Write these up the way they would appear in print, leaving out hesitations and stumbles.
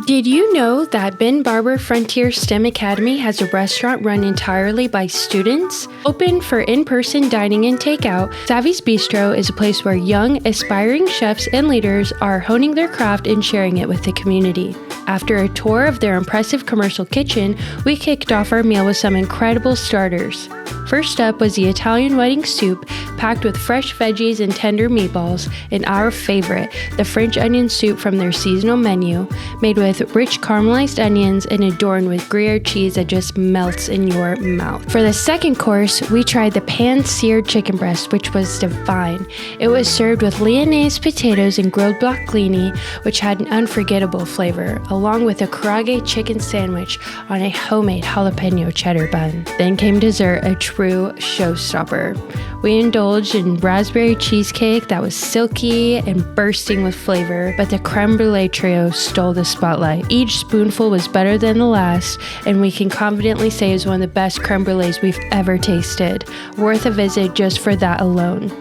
Did you know that Ben Barber Frontier STEM Academy has a restaurant run entirely by students? Open for in-person dining and takeout, Savvy's Bistro is a place where young, aspiring chefs and leaders are honing their craft and sharing it with the community. After a tour of their impressive commercial kitchen, we kicked off our meal with some incredible starters. First up was the Italian wedding soup, packed with fresh veggies and tender meatballs, and our favorite, the French onion soup from their seasonal menu, made with rich caramelized onions and adorned with Gruyere cheese that just melts in your mouth. For the second course, we tried the pan-seared chicken breast, which was divine. It was served with Lyonnaise potatoes and grilled broccolini, which had an unforgettable flavor, along with a karaage chicken sandwich on a homemade jalapeno cheddar bun. Then came dessert, a true showstopper. We indulged in raspberry cheesecake that was silky and bursting with flavor, but the creme brulee trio stole the spotlight. Each spoonful was better than the last, and we can confidently say it was one of the best creme brulees we've ever tasted. Worth a visit just for that alone.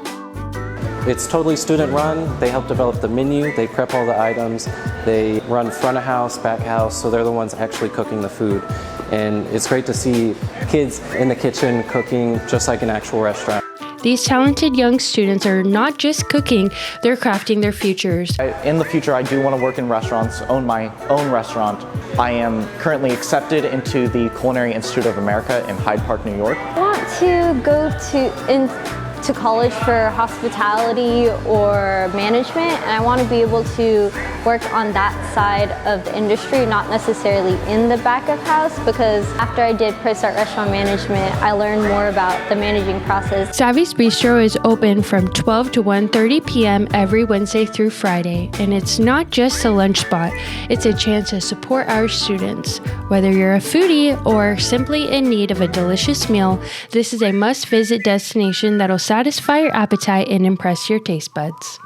It's totally student run. They help develop the menu, they prep all the items, they run front of house, back house, so they're the ones actually cooking the food. And it's great to see kids in the kitchen cooking just like an actual restaurant. These talented young students are not just cooking, they're crafting their futures. In the future, I do want to work in restaurants, own my own restaurant. I am currently accepted into the Culinary Institute of America in Hyde Park, New York. I want to go to college for hospitality or management, and I want to be able to work on that side of the industry, not necessarily in the back of house, because after I did Pro-Start Restaurant Management, I learned more about the managing process. Savvy's Bistro is open from 12 to 1:30 p.m. every Wednesday through Friday, and it's not just a lunch spot, it's a chance to support our students. Whether you're a foodie or simply in need of a delicious meal, this is a must-visit destination that'll satisfy your appetite and impress your taste buds.